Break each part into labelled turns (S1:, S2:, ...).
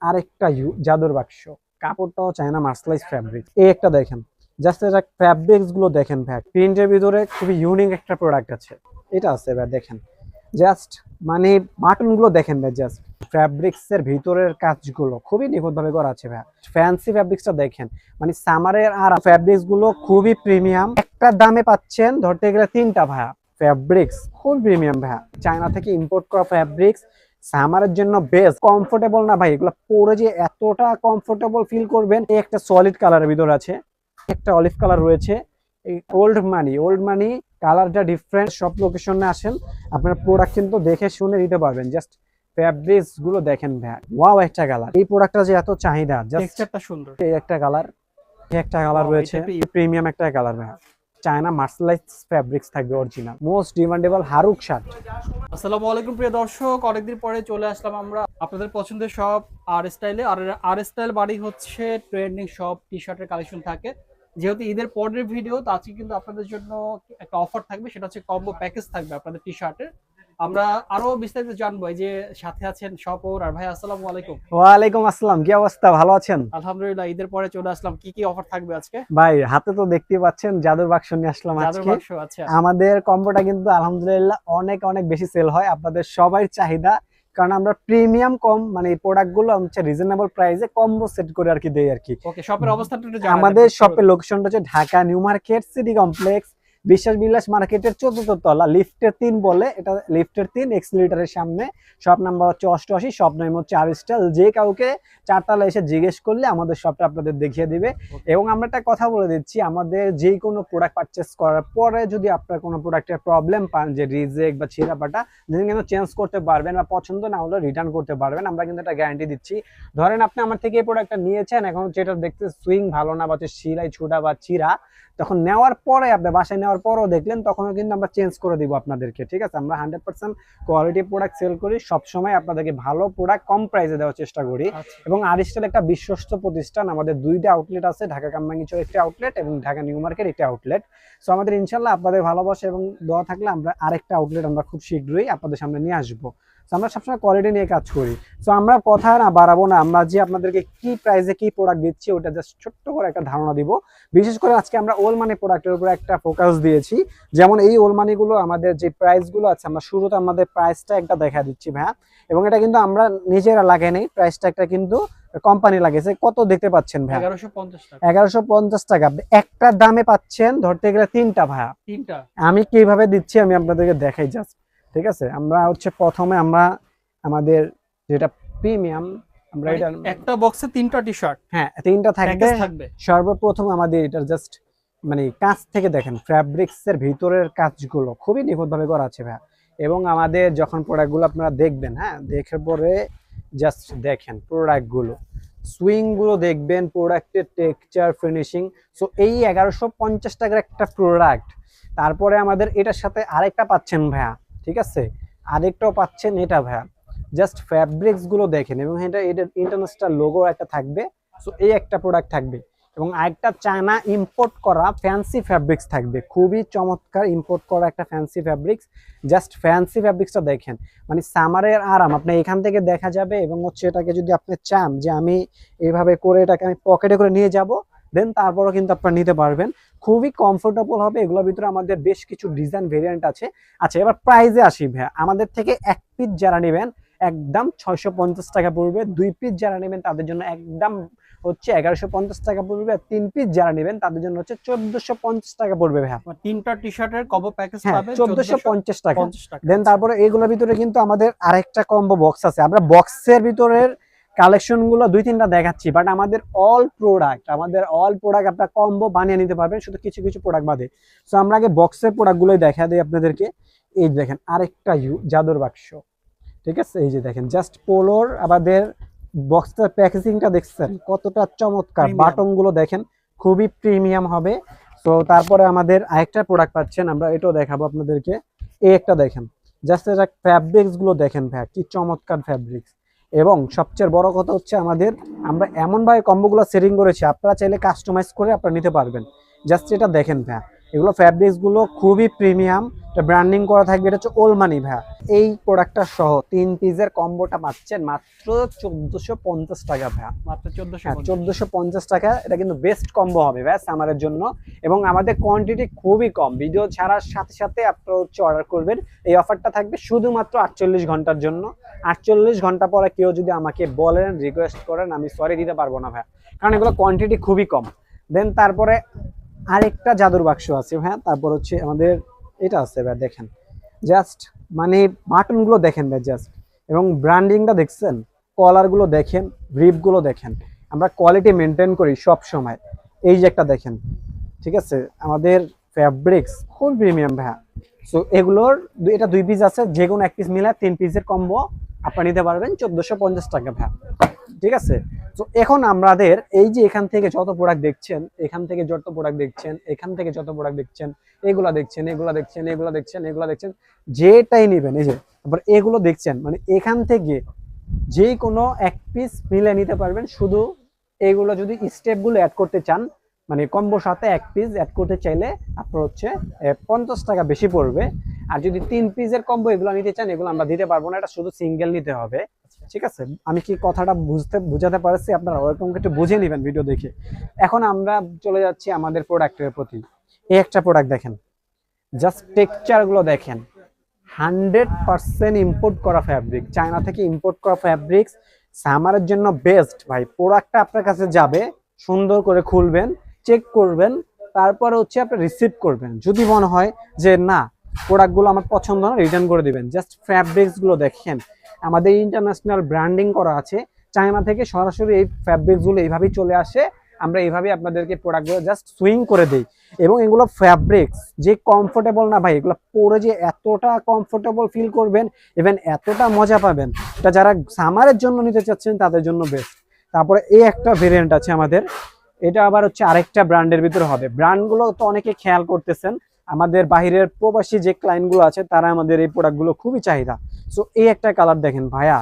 S1: আরেকটা জাদুর বাক্স। কাপড়টাও চায়না মার্সেলাইজ ফ্যাব্রিক। এই একটা দেখেন, জাস্ট এটা ফ্যাব্রিক্স গুলো দেখেন ভাই, প্রিন্টের ভিতরে খুবই ইউনিক একটা প্রোডাক্ট আছে। এটা আছে ভাই, দেখেন জাস্ট মানে বাটন গুলো দেখেন ভাই, জাস্ট ফ্যাব্রিক্স এর ভিতরের কাজগুলো খুবই নিখুঁত ভাবে করা আছে ভাই। ফ্যান্সি ফ্যাব্রিক্সটা দেখেন, মানে সামারের আর ফ্যাব্রিক্স গুলো খুবই প্রিমিয়াম। একটা দামে পাচ্ছেন ধরতে গেলে তিনটা ভাইয়া। ফ্যাব্রিক্স খুব প্রিমিয়াম ভাইয়া, চায়না থেকে ইম্পোর্ট করা ফ্যাব্রিক্স, সামারের জন্য বেস্ট। কমফোর্টেবল না ভাই, এগুলো পরে যে এতটা কমফোর্টেবল ফিল করবেন। এই একটা সলিড কালারের ভিতর আছে, একটা অলিভ কালার রয়েছে। এই ওল্ড মানি কালারটা ডিফারেন্ট। সব লোকেশনে আসেন, আপনার প্রোডাক্ট কিন্তু দেখে শুনে দিতে পারবেন। জাস্ট ফ্যাব্রিক্স গুলো দেখেন ভাই, ওয়াও একটা কালার। এই প্রোডাক্টটা যে এত চাহিদা, জাস্ট
S2: টেক্সচারটা সুন্দর।
S1: এই একটা কালার, এই একটা কালার রয়েছে, প্রিমিয়াম একটা কালার ভাই। চায়না মার্সেলাইজ ফ্যাব্রিক্স থাকবে, অরিজিনাল মোস্ট ডিমান্ডেবল হারুক শার্ট।
S2: আসসালামু আলাইকুম প্রিয় দর্শক, অনেকদিন পরে চলে আসলাম আমরা আপনাদের পছন্দের শপ আর স্টাইলে। আর আর স্টাইল বাড়ি হচ্ছে ট্রেন্ডিং শপ, টি শার্টের কালেকশন থাকে। যেহেতু ঈদের পরের ভিডিও, তো আজকে কিন্তু আপনাদের জন্য একটা অফার থাকবে, সেটা হচ্ছে কম্বো প্যাকেজ থাকবে আপনাদের টি শার্টের। আমরা আরো বিস্তারিত জানবো। এই যে সাথে আছেন শপর আর ভাই, আসসালামু আলাইকুম।
S1: ওয়ালাইকুম আসসালাম, কি অবস্থা, ভালো আছেন?
S2: আলহামদুলিল্লাহ, ঈদের পরে চলে আসলাম। কি কি অফার থাকবে আজকে?
S1: ভাই হাতে তো দেখতে পাচ্ছেন জাদুর বাক্স নিয়ে আসলাম
S2: জাদুর
S1: আজকে।
S2: বাক্স, আচ্ছা।
S1: আমাদের কম্বোটা কিন্তু আলহামদুলিল্লাহ অনেক অনেক বেশি সেল হয়, আপনাদের সবাই চাহিদা। কারণ আমরা প্রিমিয়াম কম মানে প্রোডাক্ট গুলো হচ্ছে রিজনেবল প্রাইসে কম্বো সেট করে আর কি দেই আর কি।
S2: ওকে, শপের অবস্থানটা একটু জানাবেন।
S1: আমাদের শপের লোকেশনটা হচ্ছে Dhaka new market city complex, বিশ্বাস বিলাস মার্কেটের 14th তলা, লিফটের 3 বলে, এটা লিফটের 3 এক্সিলিটারের সামনে। শপ নাম্বার হচ্ছে 88, শপ নাম হচ্ছে আর স্টাইল। যে কাউকে 4 তলা এসে জিজ্ঞেস করলে আমাদের শপটা আপনাদের দেখিয়ে দিবে। এবং আমরা একটা কথা বলে দিচ্ছি, আমাদের যে কোনো প্রোডাক্ট পারচেস করার পরে যদি আপনার কোনো প্রোডাক্টের প্রবলেম পান, যে রিজেক্ট বা ছিঁড়া পাটা, যদি কিন্তু চেঞ্জ করতে পারবেন, বা পছন্দ না হলে রিটার্ন করতে পারবেন। আমরা কিন্তু একটা গ্যারান্টি দিচ্ছি। ধরেন আপনি আমার থেকে এই প্রোডাক্টটা নিয়েছেন, এখন যেটা দেখতে সুইং ভালো না, বা হচ্ছে সিলাই ছুটা বা চিরা, তখন নেওয়ার পরে আপনি বাসায় নেওয়ার পরও দেখলেন, তখনও কিন্তু আমরা চেঞ্জ করে দিব আপনাদেরকে, ঠিক আছে? আমরা 100% কোয়ালিটি প্রোডাক্ট সেল করি, সবসময় আপনাদেরকে ভালো প্রোডাক্ট কম প্রাইসে দেওয়ার চেষ্টা করি। এবং আরিস্টাইল একটা বিশ্বস্ত প্রতিষ্ঠান। আমাদের 2টা আউটলেট আছে, ঢাকা কামরাঙ্গীরচর একটি আউটলেট এবং ঢাকা নিউ মার্কেট একটি আউটলেট। সো আমাদের ইনশাল্লাহ আপনাদের ভালোবাসা এবং দোয়া থাকলে আমরা আরেকটা আউটলেট আমরা খুব শীঘ্রই আপনাদের সামনে নিয়ে আসবো। আমরা সবসময় কোয়ালিটি নিয়ে কাজ করি। সো আমরা কথা না বাড়াবো না, আমরা যে আপনাদেরকে কি প্রাইসে কি প্রোডাক্ট দিচ্ছি ওটা জাস্ট ছোট্ট করে একটা ধারণা দিব। বিশেষ করে আজকে আমরা ওল মানি প্রোডাক্টের উপর একটা ফোকাস দিয়েছি। যেমন এই ওল মানিগুলো আমাদের যে প্রাইসগুলো আছে, আমরা শুরুতে আমাদের প্রাইসটা একটা দেখা দিচ্ছি ভাইয়া। এবং এটা কিন্তু আমরা নিজেরা লাগাই নাই, প্রাইসটা একটা কিন্তু কোম্পানি লাগিয়েছে। কত দেখতে পাচ্ছেন ভাইয়া?
S2: 1150 টাকা।
S1: 1150 টাকা। একটা দামে পাচ্ছেন ধরতে গেলে তিনটা ভাইয়া।
S2: তিনটা
S1: আমি কিভাবে দিচ্ছি আমি আপনাদেরকে দেখাই জাস্ট, ঠিক আছে? আমরা হচ্ছে প্রথমে আমরা আমাদের যেটা প্রিমিয়াম, আমরা এটা
S2: একটা বক্সে 3টা টি শার্ট,
S1: হ্যাঁ 3টা
S2: থাকবে।
S1: সর্বপ্রথম আমাদের এটা জাস্ট মানে কাজ থেকে দেখেন, ফ্যাব্রিক্স এর ভিতরের কাজগুলো খুবই নিখুঁত ভাবে করা আছে ভাই। এবং আমাদের যখন প্রোডাক্টগুলো আপনারা দেখবেন, হ্যাঁ দেখার পরে জাস্ট দেখেন প্রোডাক্টগুলো, সুইং গুলো দেখবেন, প্রোডাক্টের টেক্সচার, ফিনিশিং। সো এই 1150 টাকার একটা প্রোডাক্ট, তারপরে আমাদের এটার সাথে আরেকটা পাচ্ছেন ভাইয়া, ঠিক আছে? আরেকটাও পাচ্ছেন এটা ভাইয়া। জাস্ট ফ্যাব্রিক্স গুলো দেখেন, এবং এটা ইন্টারন্যাশনাল লোগো একটা থাকবে। সো এই একটা প্রোডাক্ট থাকবে, এবং আরেকটা চায়না ইম্পোর্ট করা ফ্যান্সি ফ্যাব্রিক্স থাকবে, খুবই চমৎকার ইম্পোর্ট করা একটা ফ্যান্সি ফ্যাব্রিক্স। জাস্ট ফ্যান্সি ফ্যাব্রিক্সটা দেখেন, মানে সামারের আরাম আপনি এখান থেকে দেখা যাবে। এবং হচ্ছে এটাকে যদি আপনি চান যে আমি এইভাবে করে এটাকে আমি পকেটে করে নিয়ে যাব, দেন তারপরও কিন্তু আপনারা নিতে পারবেন, খুবই কমফোর্টেবল হবে। এগুলোর ভিতরে আমাদের বেশ কিছু ডিজাইন ভেরিয়েন্ট আছে। আচ্ছা, এবার প্রাইজে আসি ভাইয়া। আমাদের থেকে 1 পিস যারা নেবেন একদম 650 টাকা পড়বে। 2 পিস যারা নেবেন তাদের জন্য একদম হচ্ছে 1150 টাকা পড়বে। আর 3 পিস যারা নেবেন তাদের জন্য হচ্ছে 1450 টাকা পড়বে ভাইয়া।
S2: তিনটা টি শার্টের কম্বো প্যাকেজ পাবেন
S1: 1450 টাকা।
S2: 50 টাকা।
S1: দেন তারপরে এগুলোর ভিতরে কিন্তু আমাদের আরেকটা কম্বো বক্স আছে। আমরা বক্সের ভিতরের কালেকশন গুলো 2-3টা দেখাচ্ছি, বাট আমাদের অল প্রোডাক্ট আপনারা কম্বো বানিয়ে নিতে পারবেন, শুধু কিছু কিছু প্রোডাক্ট বাদে। সো আমরা আগে বক্সের প্রোডাক্ট গুলোই দেখা দিই আপনাদেরকে। এই দেখেন আরেকটা জাদুর বাক্স, ঠিক আছে? এই যে দেখেন জাস্ট পোলোর আমাদের বক্সটার প্যাকেজিংটা দেখছেন কতটা চমৎকার, বাটন গুলো দেখেন খুবই প্রিমিয়াম হবে। সো তারপরে আমাদের আরেকটা প্রোডাক্ট পাচ্ছেন, আমরা এটাও দেখাবো আপনাদেরকে। এই একটা দেখেন, জাস্ট এটা ফ্যাব্রিক্স গুলো দেখেন ভাই, কি চমৎকার ফ্যাব্রিক্স। এবং সবচেয়ে বড় কথা হচ্ছে আমরা এমন ভাবে কম্বোগুলো সেটিং করেছি, আপনারা চাইলে কাস্টমাইজ করে আপনারা নিতে পারবেন। জাস্ট এটা দেখেন ভাই, এগুলো ফ্যাব্রিক্স গুলো খুবই প্রিমিয়াম, এটা ব্র্যান্ডিং করা থাকবে। এটা হচ্ছে ওলমানি ভাইয়া। এই প্রোডাক্টটা সহ 3 পিসের কম্বোটা পাচ্ছেন মাত্র 1450 টাকা ভাইয়া।
S2: মাত্র 1450।
S1: হ্যাঁ 1450 টাকা। এটা কিন্তু বেস্ট কম্বো হবে ভাইয়া সামারের জন্য, এবং আমাদের কোয়ান্টিটি খুবই কম। ভিডিও ছাড়ার সাথে সাথে আপনারা হচ্ছে অর্ডার করবেন। এই অফারটা থাকবে শুধুমাত্র 48 ঘন্টার জন্য। 48 ঘন্টা পরে কেউ যদি আমাকে বলেন, রিকোয়েস্ট করেন, আমি সরি দিতে পারবো না ভাইয়া, কারণ এগুলো কোয়ান্টিটি খুবই কম। দেন তারপরে আরেকটা জাদুর বাক্স আছে হ্যাঁ, তারপর হচ্ছে আমাদের এটা আছে ভাই, দেখেন জাস্ট মানে বাটনগুলো দেখেন ভাই জাস্ট, এবং ব্র্যান্ডিংটা দেখছেন, কলারগুলো দেখেন, গ্রিপগুলো দেখেন। আমরা কোয়ালিটি মেনটেন করি সব সময়। এই যে একটা দেখেন, ঠিক আছে, আমাদের ফ্যাব্রিক্স খুব প্রিমিয়াম ভাইয়া। সো এগুলোর এটা 2 পিস আছে, যে কোনো 1 পিস মিলে 3 পিসের কম্বো আপনারা নিতে পারবেন 1450 টাকা ভাইয়া, ঠিক আছে। তো এখন আমাদের এই যে এখান থেকে যত প্রোডাক্ট দেখছেন, এখান থেকে যত প্রোডাক্ট দেখছেন, এখান থেকে যত প্রোডাক্ট দেখছেন, এগুলা দেখছেন, এগুলা দেখছেন, এগুলা দেখছেন, এগুলা দেখছেন, যেটাই নেবেন, এই যে তারপর এগুলো দেখছেন, মানে এখান থেকে যে কোনো 1 পিস মিলে নিতে পারবেন। শুধু এগুলো যদি স্টেপগুলো অ্যাড করতে চান, মানে কম্বোর সাথে 1 পিস অ্যাড করতে চাইলে আপনার হচ্ছে 50 টাকা বেশি পড়বে। আর যদি 3 পিসের কম্বো এগুলো নিতে চান, এগুলো আমরা দিতে পারবো না, এটা শুধু সিঙ্গেল নিতে হবে, ঠিক আছে। আমি কি কথাটা বুঝাতে পারছি? আপনারা ওরকম একটু বুঝে নেবেন ভিডিও দেখে। এখন আমরা চলে যাচ্ছি আমাদের প্রোডাক্টের প্রতি। এই একটা প্রোডাক্ট দেখেন, জাস্ট টেক্সচার গুলো দেখেন, 100% ইম্পোর্ট করা ফ্যাব্রিক, চায়না থেকে ইম্পোর্ট করা ফ্যাব্রিক্স, সামারের জন্য বেস্ট ভাই। প্রোডাক্টটা আপনার কাছে যাবে, সুন্দর করে খুলবেন, চেক করবেন, তারপর হচ্ছে আপনি রিসিভ করবেন। যদি মনে হয় যে না প্রোডাক্টগুলো আমার পছন্দ না, রিটার্ন করে দিবেন। জাস্ট ফ্যাব্রিক্স গুলো দেখেন, আমাদের ইন্টারন্যাশনাল ব্র্যান্ডিং করা আছে। চায়না থেকে সরাসরি এই ফ্যাব্রিক্স গুলো এইভাবেই চলে আসে, আমরা এইভাবে আপনাদেরকে প্রোডাক্টগুলো জাস্ট সুইং করে দিই। এবং এগুলো ফ্যাব্রিক্স যে কমফোর্টেবল না ভাই, এগুলো পরে যে এতটা কমফোর্টেবল ফিল করবেন, ইভেন এতটা মজা পাবেন, এটা যারা সামারের জন্য নিতে চাচ্ছেন তাদের জন্য বেস্ট। তারপরে এই একটা ভেরিয়েন্ট আছে আমাদের, এটা আবার হচ্ছে আরেকটা ব্র্যান্ডের ভিতরে হবে। ব্র্যান্ডগুলো তো অনেকে খেয়াল করতেছেন, আমাদের বাইরের প্রবাসী যে ক্লায়েন্টগুলো আছে তারা আমাদের এই প্রোডাক্টগুলো খুবই চাহিদা। সো এই একটা কালার দেখেন ভাইয়া,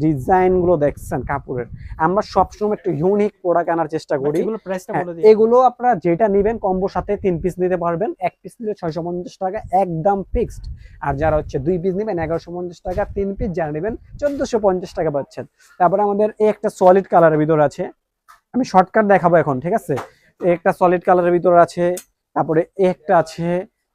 S1: ডিজাইন গুলো দেখছেন কাপড়ের, আমরা সবসময় একটু ইউনিক প্রোডাক্ট আনার চেষ্টা করি।
S2: এগুলো প্রাইসটা বলে দিই।
S1: এগুলো আপনারা যেটা নেবেন কম্বোর সাথে 3 পিস নিতে পারবেন। 1 পিস নিলে 650 টাকা একদম ফিক্সড। আর যারা হচ্ছে 2 পিস নেবেন 1150 টাকা, 3 পিস যারা নেবেন 1450 টাকা পাচ্ছেন। তারপরে আমাদের এই একটা সলিড কালারের ভিতর আছে, আমি শর্টকাট দেখাবো এখন, ঠিক আছে। এই একটা সলিড কালারের ভিতর আছে, তারপরে এই একটা আছে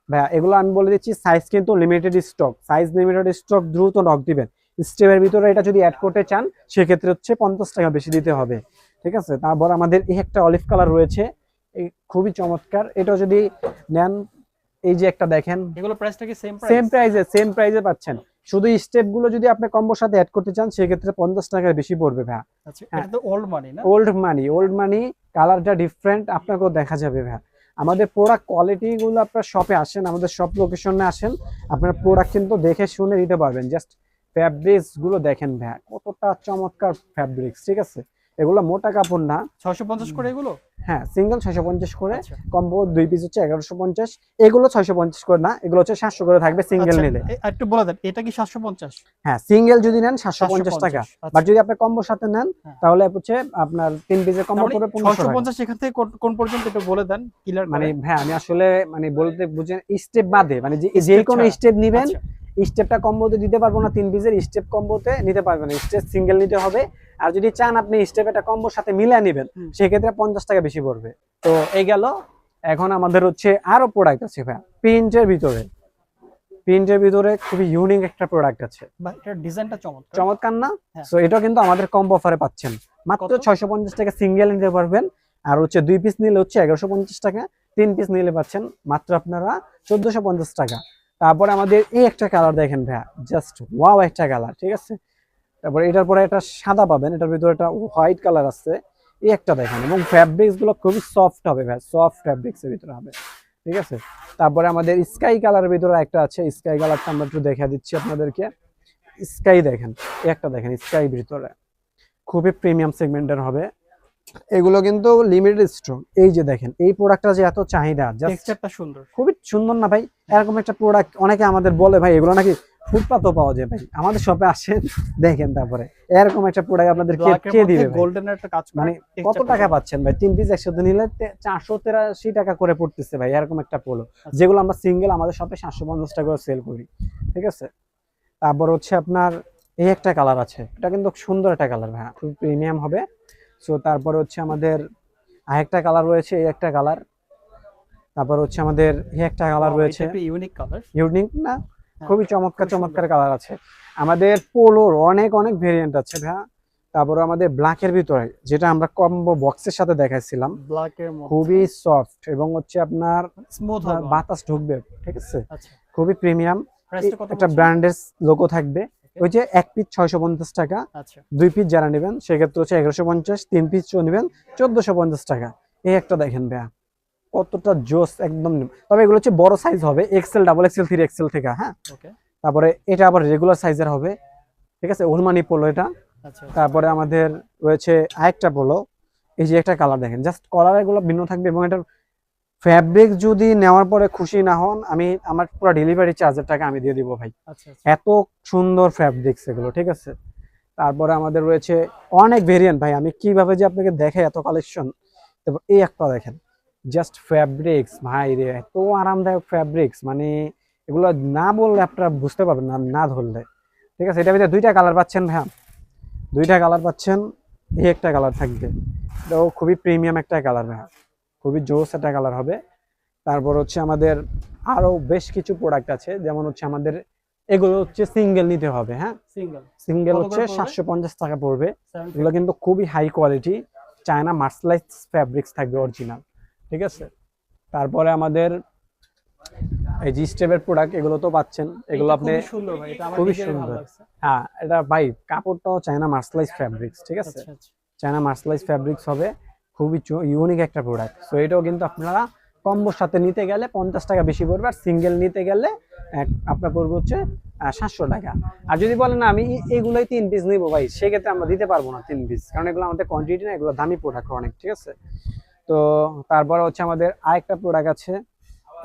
S1: ভাইয়া। এগুলো আমি বলে দিচ্ছি, সাইজ কিন্তু limited stock, size limited stock, দ্রুত নক দিবেন। স্টেপের ভিতরে এটা যদি অ্যাড করতে চান সেক্ষেত্রে হচ্ছে 50 টাকা বেশি দিতে হবে, ঠিক আছে। তারপর আমাদের এই একটা অলিভ কালার রয়েছে, খুবই চমৎকার। এটা যদি নেন, এই যে একটা দেখেন,
S2: এগুলো প্রাইসটা কি সেম
S1: সেম প্রাইসে পাচ্ছেন। শুধু স্টেপ গুলো যদি আপনি কম্বোর সাথে অ্যাড করতে চান সেক্ষেত্রে 50 টাকা বেশি পড়বে ভাইয়া।
S2: আচ্ছা, এটা তো ওল্ড মানি না?
S1: ওল্ড মানি, কালারটা ডিফারেন্ট, আপনাকেও দেখা যাবে ভাইয়া। আমাদের প্রোডাক্ট কোয়ালিটি গুলো আপনার শপে আসেন, আমাদের শপ লোকেশনে আসেন, আপনার প্রোডাক্ট কিন্তু দেখে শুনে নিতে পারবেন। জাস্ট ফ্যাব্রিক্স গুলো দেখেন ভাইয়া, কতটা চমৎকার ফ্যাব্রিক্স, ঠিক আছে। এগুলো মোটা কাপড় না।
S2: 650 করে এগুলো?
S1: হ্যাঁ সিঙ্গেল 650 করে,
S2: আচ্ছা।
S1: কম্বো 2 পিস হচ্ছে 1150। এগুলো 650 করে না, এগুলো হচ্ছে 700 করে থাকবে সিঙ্গেল
S2: আচ্ছা,
S1: নিলে।
S2: একটু বলে দেন, এটা কি 750?
S1: হ্যাঁ সিঙ্গেল যদি নেন 750 টাকা,
S2: 750,
S1: বাট যদি আপনি কম্বোর সাথে নেন
S2: হ্যাঁ।
S1: তাহলে হচ্ছে আপনার 3 পিসের কম্বো
S2: তাহলে
S1: পড়বে 1500 টাকা।
S2: 650 এখান থেকে কোন পর্যন্ত একটু বলে দেন, ক্লিয়ার
S1: মানে
S2: করে।
S1: হ্যাঁ আমি আসলে মানে বলতে বুঝেন স্টেপ বাদে, মানে যে
S2: Step
S1: কোনো
S2: ছাড়া।
S1: স্টেপ নেবেন,
S2: আচ্ছা।
S1: স্টেপটা কম্বোতে দিতে পারবো না, 3 পিসের স্টেপ কম্বোতে নিতে পারবেন না, স্টেপ সিঙ্গেল নিতে হবে। আর যদি চান আপনি স্টেপ এটা কম্বোর সাথে মিলিয়ে নেবেন সেক্ষেত্রে 50 টাকা বেশি পড়বে। তো এই গেল। এখন আমাদের হচ্ছে আরো প্রোডাক্ট আছে ভাই প্রিন্টের ভিতরে। প্রিন্টের ভিতরে খুবই ইউনিক একটা প্রোডাক্ট আছে,
S2: বা এটার ডিজাইনটা চমৎকার।
S1: চমৎকার না?
S2: হ্যাঁ।
S1: সো এটা কিন্তু আমাদের কম্বো অফারে পাচ্ছেন মাত্র
S2: কত?
S1: 650 টাকা সিঙ্গেল নিতে পারবেন। আর হচ্ছে 2 পিস নিলে হচ্ছে 1150 টাকা, 3 পিস নিলে পাচ্ছেন মাত্র আপনারা 1450 টাকা। তারপরে আমাদের এই একটা কালার দেখেন ভাইয়া, জাস্ট ওয়াও একটা কালার, ঠিক আছে। তারপরে এটার পরে একটা সাদা পাবেন, এটার ভিতরে একটা হোয়াইট কালার আছে, এই একটা দেখেন। এবং ফ্যাব্রিক্স গুলো খুবই সফট হবে ভাই, সফট ফ্যাব্রিক্স এর ভিতরে হবে, ঠিক আছে। তারপরে আমাদের স্কাই কালারের ভিতরে একটা আছে, স্কাই কালারটা আমরা একটু দেখা দিচ্ছি আপনাদেরকে। স্কাই দেখেন, এই একটা দেখেন স্কাই ভিতরে, খুবই প্রিমিয়াম সেগমেন্টের হবে। এগুলো কিন্তু লিমিটেড স্টক। এই যে দেখেন এই প্রোডাক্টটা যে এত চাহিদা, জাস্ট
S2: টেক্সচারটা সুন্দর।
S1: খুবই সুন্দর না ভাই? এরকম একটা প্রোডাক্ট অনেকে আমাদের বলে ভাই এগুলো নাকি ফুটপাতও পাওয়া যায়। ভাই আমাদের শপে আসেন দেখেন, তারপরে এরকম একটা প্রোডাক্ট আপনাদের
S2: ব্ল্যাকের
S1: কে
S2: মধ্যে
S1: দিবে ভাই?
S2: গোল্ডেনের একটা কাজ করা,
S1: মানে কত
S2: texture টা
S1: টাকা
S2: সুন্দর।
S1: পাচ্ছেন ভাই? 3 পিস একসাথে নিলে 483 টাকা করে পড়তেছে ভাই এরকম একটা পোলো,
S2: আচ্ছা।
S1: যেগুলো আমরা সিঙ্গেল আমাদের শপে 750 টাকা করে সেল করি। ঠিক আছে, তারপর হচ্ছে আপনার এই একটা কালার আছে, এটা কিন্তু সুন্দর একটা কালার ভাই, খুব প্রিমিয়াম হবে। সো তারপরে হচ্ছে আমাদের আরেকটা কালার রয়েছে, এই একটা কালার। তারপর হচ্ছে আমাদের এই একটা কালার
S2: Wow,
S1: রয়েছে,
S2: এটা একটা ইউনিক কালার।
S1: ইউনিক না?
S2: হ্যাঁ,
S1: খুবই চমৎকার
S2: খুব
S1: চমৎকার
S2: সুন্দর।
S1: কালার আছে আমাদের পোলোর, অনেক অনেক ভেরিয়েন্ট আছে ভাইয়া। তারপরে আমাদের ব্ল্যাকের ভিতরে যেটা আমরা কম্বো বক্সের সাথে দেখাইছিলাম,
S2: ব্ল্যাকের মধ্যে
S1: খুবই সফট এবং হচ্ছে আপনার
S2: স্মুথ হবে।
S1: বাতাস ঢুকবে। ঠিক আছে,
S2: আচ্ছা,
S1: খুবই প্রিমিয়াম।
S2: প্রাইসটা কত
S1: একটা
S2: বলছেন?
S1: ব্র্যান্ডের লোগো থাকবে। ওই যে এক পিস 650 টাকা,
S2: আচ্ছা,
S1: 2 পিস যারা নেবেন সেক্ষেত্রে হচ্ছে 1150, 3 পিস নেবেন 1450 টাকা। এই একটা দেখেন ভাইয়া কতটা জোস একদম। তবে এগুলো হচ্ছে বড় সাইজ হবে, এক্সেল, ডাবল এক্সেল, 3 এক্সেল থেকে। হ্যাঁ,
S2: ওকে,
S1: তারপরে এটা আবার রেগুলার সাইজের হবে। ঠিক আছে, ওলমানি পোলো এটা।
S2: আচ্ছা,
S1: তারপরে আমাদের রয়েছে আরেকটা পোলো, এই যে একটা কালার দেখেন, জাস্ট কালার এগুলো ভিন্ন থাকবে এবং এটার ফ্যাব্রিক যদি নেওয়ার পরে খুশি না হন, আমি আমার পুরো ডেলিভারি চার্জের টাকা আমি দিয়ে দিব ভাই।
S2: আচ্ছা,
S1: এত সুন্দর ফ্যাব্রিক্স এগুলো। ঠিক আছে, তারপরে আমাদের রয়েছে অনেক ভেরিয়েন্ট ভাই, আমি কিভাবে যে আপনাকে দেখাই এত কালেকশন। তারপর এই একটা দেখেন, জাস্ট ফ্যাব্রিক্স ভাই রে, এত আরামদায়ক ফ্যাব্রিক্স, মানে এগুলো না বললে আপনারা বুঝতে পারবেন না, না ধরলে। ঠিক আছে, এটার ভিতরে দুইটা কালার পাচ্ছেন ভাইয়া, দুইটা কালার পাচ্ছেন। এই একটা কালার থাকবে, এটাও খুবই প্রিমিয়াম একটা কালার ভাইয়া, খুবই জোস একটা কালার হবে। তারপর হচ্ছে আমাদের আরো বেশ কিছু প্রোডাক্ট আছে, যেমন হচ্ছে আমাদের এগুলো হচ্ছে সিঙ্গেল নিতে হবে। হ্যাঁ,
S2: সিঙ্গেল
S1: সিঙ্গেল
S2: কত
S1: হচ্ছে
S2: করে পড়বে?
S1: 750 টাকা পড়বে।
S2: 750
S1: এগুলো কিন্তু খুবই high quality, China mercerised fabrics থাকবে অরিজিনাল। ঠিক আছে, তারপরে আমাদের এই জি স্টেপের প্রোডাক্ট, এগুলো তো পাচ্ছেন, এগুলো
S2: এটা
S1: আপনি
S2: খুবই সুন্দর ভাই, এটা আমার
S1: খুবই
S2: নিজেরই ভালো
S1: সুন্দর।
S2: লাগছে।
S1: হ্যাঁ, এটা ভাই কাপড়টাও চায়না মার্সেলাইজ ফ্যাব্রিক্স। ঠিক আছে,
S2: আচ্ছা, আচ্ছা,
S1: চায়না মার্সেলাইজ ফ্যাব্রিক্স হবে, খুবই ইউনিক একটা প্রোডাক্ট। সো এটাও কিন্তু আপনারা কম্বোর সাথে নিতে গেলে 50 টাকা বেশি পড়বে, আর সিঙ্গেল নিতে গেলে আপনার পড়বে হচ্ছে 700 টাকা। আর যদি বলেন আমি এগুলোই 3 পিস নিবো ভাই, সেক্ষেত্রে আমরা দিতে পারবো না 3 পিস, কারণ এগুলো আমাদের কোয়ান্টিটি না, এগুলো দামি প্রোডাক্ট অনেক। ঠিক আছে, তো তারপরে হচ্ছে আমাদের আরেকটা প্রোডাক্ট আছে,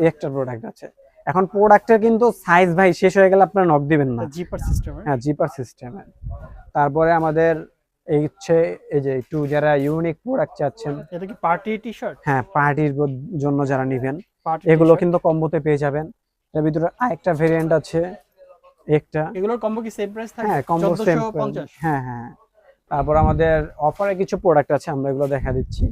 S1: একটা প্রোডাক্ট আছে। এখন প্রোডাক্টের কিন্তু সাইজ ভাই শেষ হয়ে গেলে আপনারা নক দিবেন না।
S2: Zipper system.
S1: হ্যাঁ, জিপার সিস্টেমের। তারপরে আমাদের এই হচ্ছে এই যে একটু যারা ইউনিক প্রোডাক্ট চাচ্ছেন,
S2: এটা কি পার্টি টি-শার্ট?
S1: হ্যাঁ পার্টির জন্য যারা নেবেন,
S2: পার্টি
S1: এগুলো
S2: টি-শার্ট।
S1: কিন্তু কম্বোতে পেয়ে যাবেন। এর ভিতরে আরেকটা ভেরিয়েন্ট আছে একটা,
S2: এগুলোর কম্বো কি সেম প্রাইস থাকে?
S1: হ্যাঁ কম্বো সেম।
S2: 1450।
S1: হ্যাঁ হ্যাঁ, তারপর আমাদের অফারে কিছু প্রোডাক্ট আছে, আমরা এগুলো দেখা দিচ্ছি।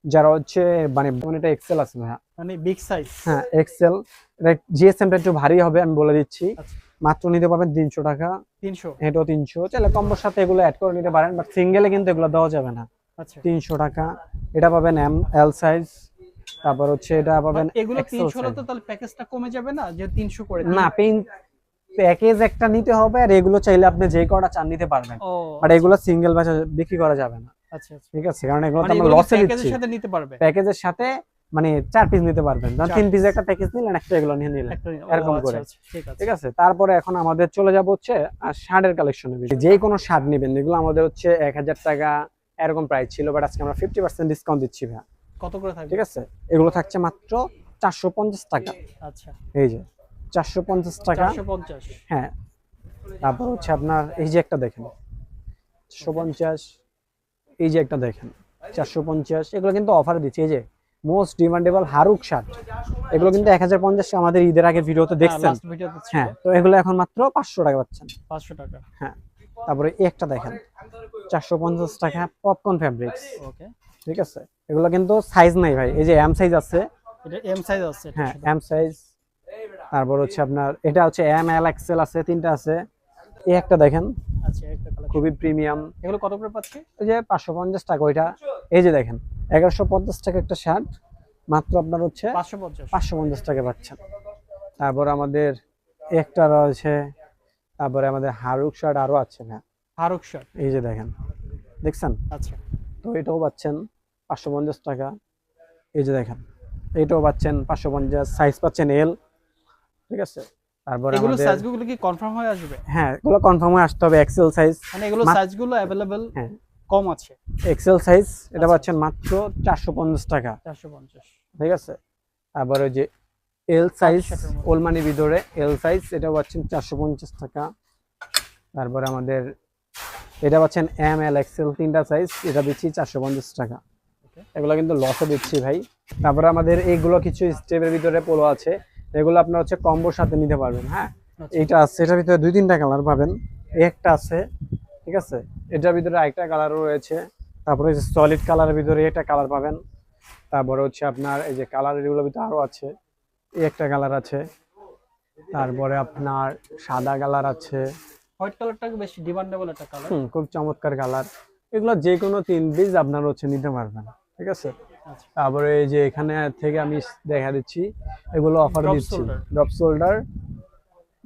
S1: যারা হচ্ছে মানে এটা এক্সেল আছে ভাইয়া,
S2: মানে বিগ সাইজ।
S1: হ্যাঁ এক্সেল, এটা জিএসএমটা একটু ভারী হবে আমি বলে দিচ্ছি।
S2: আচ্ছা,
S1: মাত্র নিতে পারবেন 300 টাকা,
S2: 300।
S1: এটাও 300। চাইলে কম্বোর সাথে এগুলো অ্যাড করে নিতে পারেন, বাট সিঙ্গেলে কিন্তু এগুলো দেওয়া যাবে না।
S2: আচ্ছা,
S1: 300 টাকা, এটা পাবেন এল সাইজ। তারপর হচ্ছে এটা পাবেন
S2: এগুলো
S1: এক্সেল
S2: 300 হলে
S1: সাইজ।
S2: তো তাহলে প্যাকেজটা কমে যাবে না, যে 300 করে
S1: না, প্যাকেজ একটা নিতে হবে, আর এগুলো চাইলে আপনি যে কটা চান নিতে পারবেন,
S2: ও
S1: বাট এগুলো সিঙ্গেল ব্যাচে বিক্রি করা যাবে না।
S2: আচ্ছা, আচ্ছা।
S1: ঠিক আছে, কারণ এগুলো তো
S2: মানে
S1: আমরা
S2: এগুলো
S1: লসে
S2: প্যাকেজের
S1: দিচ্ছি।
S2: সাথে নিতে পারবে?
S1: প্যাকেজের সাথে মানে 4 পিস নিতে পারবেন, ধরুন
S2: 4
S1: 3 পিস
S2: piece।
S1: একটা প্যাকেজ নিলেন, একটা এগুলো নিয়ে নিলেন,
S2: একটা
S1: এরকম
S2: আচ্ছা,
S1: করে।
S2: আচ্ছা, ঠিক আছে।
S1: ঠিক আছে, তারপরে এখন আমাদের চলে যাব হচ্ছে আর শার্টের কালেকশনে। যে কোনো শার্ট নেবেন, এগুলো আমাদের হচ্ছে 1000 টাকা এরকম প্রাইস ছিল, বাট আজকে আমরা 50% ডিসকাউন্ট দিচ্ছি ভাই।
S2: কত করে থাকবে?
S1: ঠিক আছে, এগুলো থাকছে মাত্র 450 টাকা।
S2: আচ্ছা,
S1: এই যে 450 টাকা।
S2: 450।
S1: হ্যাঁ, তারপর হচ্ছে আপনার এই যে একটা দেখেন 450, এই যে একটা দেখেন 450, এগুলো কিন্তু অফারে দিচ্ছে। এই যে মোস্ট ডিমান্ডেবল হারুক শার্ট, এগুলো কিন্তু 1050 আমাদের ঈদের আগে ভিডিওতে দেখছেন।
S2: লাস্ট ভিডিওতে ছিল
S1: হ্যাঁ, তো এগুলো এখন মাত্র 500 টাকা পাচ্ছেন।
S2: 500 টাকা।
S1: হ্যাঁ, তারপরে এই একটা দেখেন 450 টাকা পপকর্ন ফ্যাব্রিক্স।
S2: ওকে,
S1: ঠিক আছে, এগুলো কিন্তু সাইজ নাই ভাই, এই যে এম সাইজ আছে।
S2: এটা এম সাইজ আছে এটা
S1: হ্যাঁ,
S2: শুধু।
S1: M size. তারপর হচ্ছে আপনার এটা হচ্ছে এম এল এক্সেল আছে, 3টা আছে। এই একটা দেখেন
S2: আচ্ছা, একটা কালেকশন।
S1: খুবই প্রিমিয়াম,
S2: এগুলো কত করে পাচ্ছি?
S1: এই যে 550 টাকা ওইটা। এই যে দেখেন 1150 টাকা একটা শার্ট, মাত্র আপনার হচ্ছে
S2: 550।
S1: 550 টাকা পাচ্ছেন। তারপর আমাদের একটা রয়েছে, তারপরে আমাদের হারুক শার্ট আরো আছে না,
S2: ফারুক শার্ট।
S1: এই যে দেখেন, দেখছেন?
S2: আচ্ছা,
S1: তো এটাও পাচ্ছেন 550 টাকা। এই যে দেখেন, এটাও পাচ্ছেন 550, সাইজ পাচ্ছেন এল। ঠিক আছে, তারপরে
S2: এগুলো
S1: আমাদের
S2: সাইজগুলো কি কনফার্ম হয়ে আসবে?
S1: হ্যাঁ, এগুলো কনফার্ম হয়ে আসতে হবে, এক্সেল সাইজ।
S2: মানে এগুলো সাইজগুলো अवेलेबल
S1: হ্যাঁ,
S2: কম আছে?
S1: এক্সেল সাইজ এটা
S2: আচ্ছা।
S1: পাচ্ছেন মাত্র 450 টাকা।
S2: 450।
S1: ঠিক আছে, তারপরে ওই যে এল সাইজ
S2: শার্টের মধ্যে।
S1: ওলমানির ভিতরে এল সাইজ এটা পাচ্ছেন 450 টাকা। তারপরে আমাদের এটা পাচ্ছেন এম এল এক্সেল তিনটা সাইজ, এটা দিচ্ছি 450 টাকা।
S2: Okay.
S1: এগুলো কিন্তু লসে দিচ্ছি ভাই। তারপরে আমাদের এইগুলো কিছু স্টেপের ভিতরে পোলো আছে, এগুলো আপনার হচ্ছে কম্বোর সাথে নিতে পারবেন। হ্যাঁ,
S2: আচ্ছা।
S1: এইটা আছে, এটার ভিতরে 2-3টা কালার পাবেন। এই একটা আছে, ঠিক আছে, এটার ভিতরে আরেকটা কালারও রয়েছে। তারপরে যে সলিড কালারের ভিতরে একটা কালার পাবেন। তারপরে হচ্ছে আপনার এই যে কালার এগুলোর ভিতরে আরো আছে, এই একটা কালার আছে। তারপরে আপনার সাদা কালার আছে।
S2: হোয়াইট কালারটা বেশি ডিমান্ডেবল একটা কালার।
S1: খুব চমৎকার কালার। এগুলো যে কোনো 3 পিস আপনার হচ্ছে নিতে পারবেন। ঠিক আছে,
S2: আচ্ছা।
S1: তারপরে এই যে এখানে থেকে আমি দেখা দিচ্ছি, এগুলো অফার
S2: Drop
S1: দিচ্ছি।
S2: shoulder।
S1: ড্রপ শোল্ডার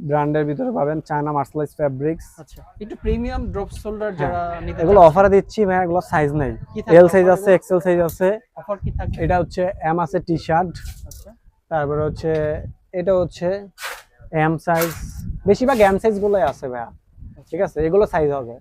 S1: ব্র্যান্ডের ভিতরে পাবেন, চায়না মার্শালাইজ ফ্যাব্রিক্স।
S2: আচ্ছা, একটু প্রিমিয়াম ড্রপ শোল্ডার যারা নিতে
S1: এগুলো অফারে দিচ্ছি ভাই, এগুলো সাইজ নাই,
S2: কি থাকবে
S1: এল সাইজ
S2: offer
S1: আছে,
S2: এগুলো?
S1: এক্সেল সাইজ আছে।
S2: অফার কি থাকবে?
S1: এটা হচ্ছে এম আছে টি শার্ট।
S2: আচ্ছা।
S1: তারপরে হচ্ছে এটা হচ্ছে এম সাইজ, বেশিরভাগ এম সাইজ গুলোই আছে ভাইয়া। ঠিক আছে, এগুলো সাইজ হবে।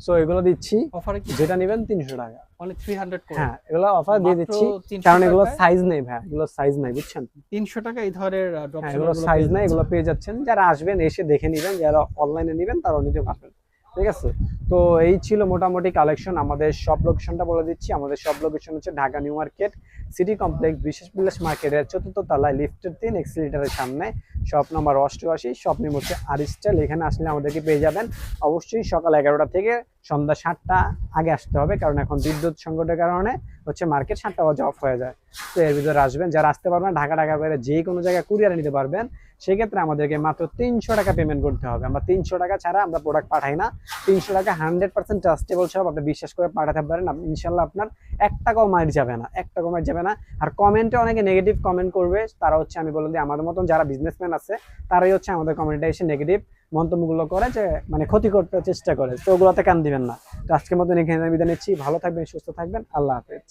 S1: সো এগুলো দিচ্ছি,
S2: অফারে কি
S1: যেটা নেবেন 300 টাকা।
S2: অনলি 300 করে?
S1: হ্যাঁ, এগুলো অফার দিয়ে
S2: মাত্র
S1: দিচ্ছি
S2: 300
S1: কারণ এগুলো
S2: টাকায়?
S1: সাইজ নেই ভাই, এগুলো সাইজ নাই, বুঝছেন?
S2: 300 টাকা এই ধরনের ড্রপ
S1: হ্যাঁ,
S2: শোল্ডার
S1: এগুলো সাইজ নাই, এগুলো পেয়ে যাচ্ছেন। যারা আসবেন এসে দেখে নেবেন, যারা অনলাইনে নেবেন তারাও নিতে পারবেন। ঠিক আছে, তো এই ছিল মোটামুটি কালেকশন। আমাদের সব লোকেশনটা বলে দিচ্ছি। আমাদের সব লোকেশন হচ্ছে Dhaka new market city complex বিশেষ বিলাস মার্কেটের 4th তলায় লিফটের 3 এক্সিলিটারের সামনে, শপ নাম্বার 88, শপ নেম হচ্ছে আর স্টাইল। এখানে আসলে আমাদেরকে পেয়ে যাবেন। অবশ্যই সকাল 11টা থেকে সন্ধ্যা 7টা আগে আসতে হবে, কারণ এখন বিদ্যুৎ সংকটের কারণে হচ্ছে মার্কেট 7টা বাজে অফ হয়ে যায়। তো এর ভিতরে আসবেন, যারা আসতে পারবেন ঢাকার বাইরে যে কোনো জায়গায় কুরিয়ারে নিতে পারবেন। সেক্ষেত্রে আমাদেরকে মাত্র 300 টাকা পেমেন্ট করতে হবে। আমরা 300 টাকা ছাড়া আমরা প্রোডাক্ট পাঠাই না। 300 টাকা 100% ট্রাস্টেবল সব, আপনি বিশ্বাস করে পাঠাতে পারেন। ইনশাল্লাহ আপনার 1 টাকাও মাইর যাবে না, 1 টাকাও মাইর যাবে না। আর কমেন্টে অনেকে নেগেটিভ কমেন্ট করবে, তারা হচ্ছে আমি বলে দিই আমাদের মতন যারা বিজনেসম্যান আছে তারাই হচ্ছে আমাদের কমেন্টে এসে নেগেটিভ মন্তব্যগুলো করে, যে মানে ক্ষতি করতে চেষ্টা করে। তো ওগুলোতে কান দিবেন না। তো আজকের মতন এখানে বিদায় নিচ্ছি। ভালো থাকবেন, সুস্থ থাকবেন, আল্লাহ হাফেজ।